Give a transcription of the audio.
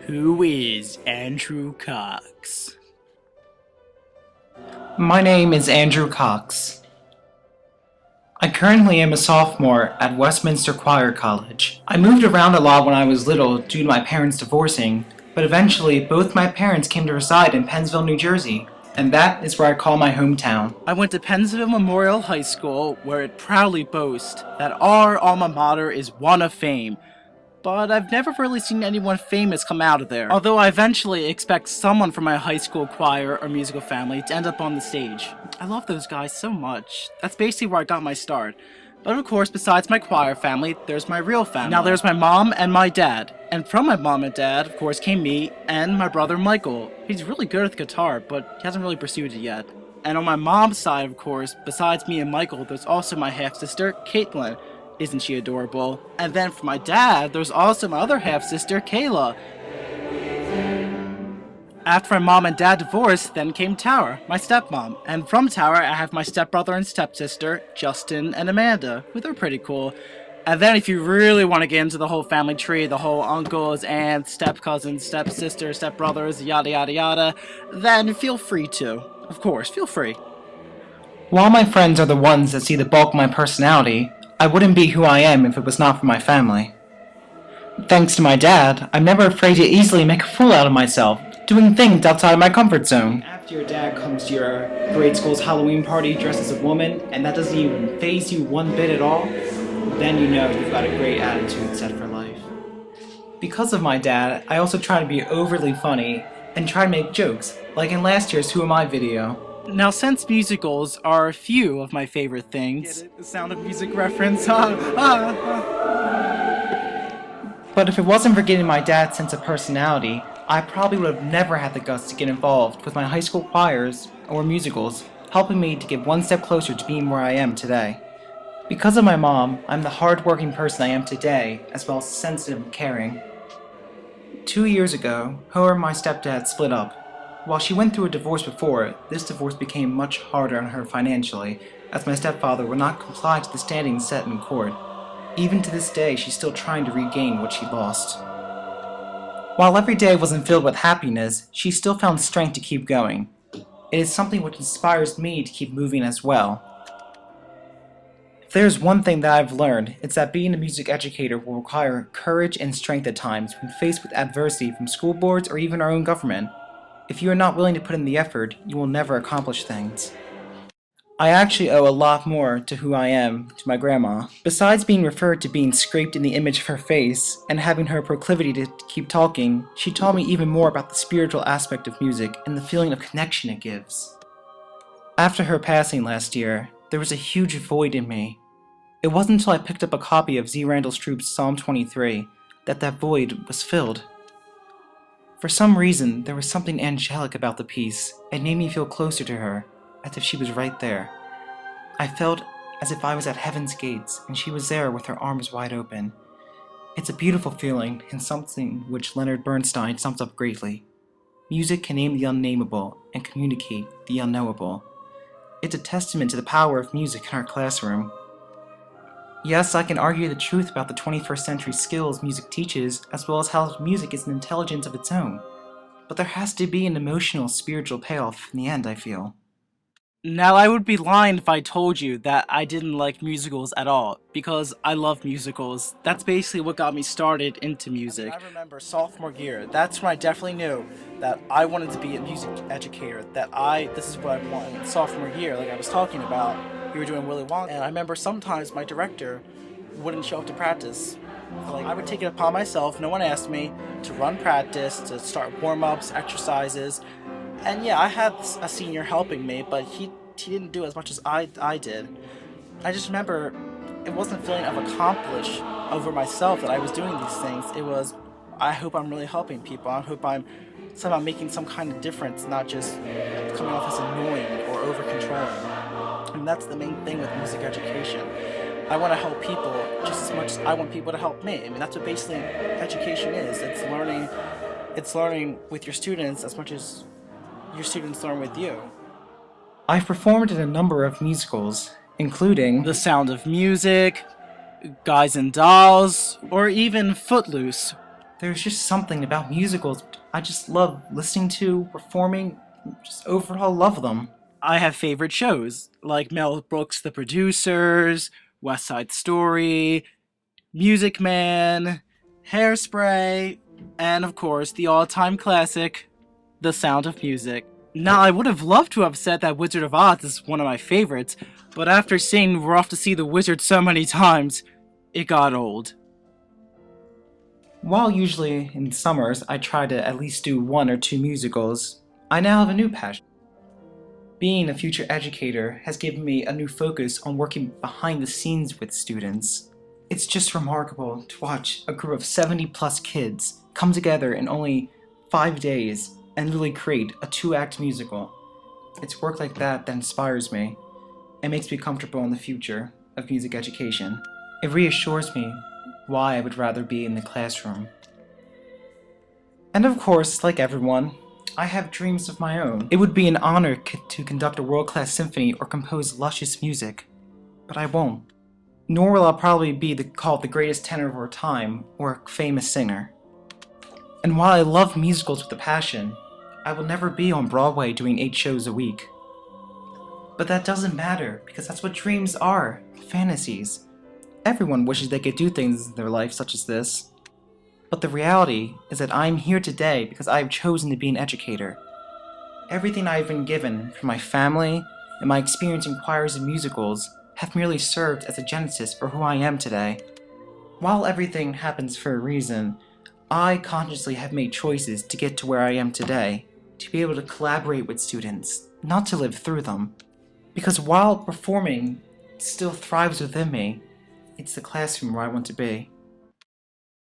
Who is Andrew Cox? My name is Andrew Cox. I currently am a sophomore at Westminster Choir College. I moved around a lot when I was little due to my parents divorcing, but eventually both my parents came to reside in Pennsville, New Jersey, and that is where I call my hometown. I went to Pennsville Memorial High School, where it proudly boasts that our alma mater is one of fame. But I've never really seen anyone famous come out of there. Although I eventually expect someone from my high school choir or musical family to end up on the stage. I love those guys so much. That's basically where I got my start. But of course, besides my choir family, there's my real family. Now there's my mom and my dad. And from my mom and dad, of course, came me and my brother Michael. He's really good at the guitar, but he hasn't really pursued it yet. And on my mom's side, of course, besides me and Michael, there's also my half-sister, Caitlin. Isn't she adorable? And then for my dad, there's also my other half-sister, Kayla. After my mom and dad divorced, then came Tara, my stepmom. And from Tara, I have my stepbrother and stepsister, Justin and Amanda, who they're pretty cool. And then if you really want to get into the whole family tree, the whole uncles, aunts, step-cousins, step-sisters, step-brothers, yada yada yada, then feel free to. Of course, feel free. While my friends are the ones that see the bulk of my personality, I wouldn't be who I am if it was not for my family. Thanks to my dad, I'm never afraid to easily make a fool out of myself, doing things outside of my comfort zone. After your dad comes to your grade school's Halloween party dressed as a woman, and that doesn't even faze you one bit at all, then you know you've got a great attitude set for life. Because of my dad, I also try to be overly funny and try to make jokes, like in last year's Who Am I video. Now, since musicals are a few of my favorite things... Get it? The Sound of Music reference? But if it wasn't for getting my dad's sense of personality, I probably would have never had the guts to get involved with my high school choirs or musicals, helping me to get one step closer to being where I am today. Because of my mom, I'm the hard-working person I am today, as well as sensitive and caring. 2 years ago, her and my stepdad split up. While she went through a divorce before, this divorce became much harder on her financially, as my stepfather would not comply to the standings set in court. Even to this day, she's still trying to regain what she lost. While every day wasn't filled with happiness, she still found strength to keep going. It is something which inspires me to keep moving as well. If there's one thing that I've learned, it's that being a music educator will require courage and strength at times when faced with adversity from school boards or even our own government. If you are not willing to put in the effort, you will never accomplish things. I actually owe a lot more to who I am to my grandma. Besides being referred to being scraped in the image of her face and having her proclivity to keep talking, she taught me even more about the spiritual aspect of music and the feeling of connection it gives. After her passing last year, there was a huge void in me. It wasn't until I picked up a copy of Z. Randall Stroop's Psalm 23 that void was filled. For some reason, there was something angelic about the piece. It made me feel closer to her, as if she was right there. I felt as if I was at heaven's gates, and she was there with her arms wide open. It's a beautiful feeling, and something which Leonard Bernstein sums up greatly. Music can name the unnameable, and communicate the unknowable. It's a testament to the power of music in our classroom. Yes, I can argue the truth about the 21st century skills music teaches, as well as how music is an intelligence of its own. But there has to be an emotional, spiritual payoff in the end, I feel. Now, I would be lying if I told you that I didn't like musicals at all, because I love musicals. That's basically what got me started into music. I remember sophomore year, that's when I definitely knew that I wanted to be a music educator, this is what I wanted. Sophomore year, like I was talking about, we were doing Willy Wonka, and I remember sometimes my director wouldn't show up to practice. Like, I would take it upon myself, no one asked me, to run practice, to start warm-ups, exercises. And yeah, I had a senior helping me, but he didn't do as much as I did. I just remember it wasn't a feeling of accomplished over myself that I was doing these things. It was, I hope I'm really helping people. I hope I'm somehow making some kind of difference, not just coming off as annoying or over-controlling. And that's the main thing with music education. I want to help people just as much as I want people to help me. I mean, that's what basically education is. It's learning with your students as much as your students learn with you. I've performed in a number of musicals, including The Sound of Music, Guys and Dolls, or even Footloose. There's just something about musicals I just love listening to, performing, just overall love them. I have favorite shows like Mel Brooks' The Producers, West Side Story, Music Man, Hairspray, and of course the all-time classic, The Sound of Music. Now, I would have loved to have said that Wizard of Oz is one of my favorites, but after seeing We're Off to See the Wizard so many times, it got old. While usually in summers I try to at least do 1 or 2 musicals, I now have a new passion. Being a future educator has given me a new focus on working behind the scenes with students. It's just remarkable to watch a group of 70 plus kids come together in only 5 days and really create a 2-act musical. It's work like that that inspires me and makes me comfortable in the future of music education. It reassures me why I would rather be in the classroom. And of course, like everyone, I have dreams of my own. It would be an honor to conduct a world-class symphony or compose luscious music, but I won't. Nor will I probably be called the greatest tenor of our time or a famous singer. And while I love musicals with a passion, I will never be on Broadway doing 8 shows a week. But that doesn't matter, because that's what dreams are, fantasies. Everyone wishes they could do things in their life such as this. But the reality is that I'm here today because I have chosen to be an educator. Everything I have been given from my family and my experience in choirs and musicals have merely served as a genesis for who I am today. While everything happens for a reason, I consciously have made choices to get to where I am today, to be able to collaborate with students, not to live through them. Because while performing still thrives within me, it's the classroom where I want to be.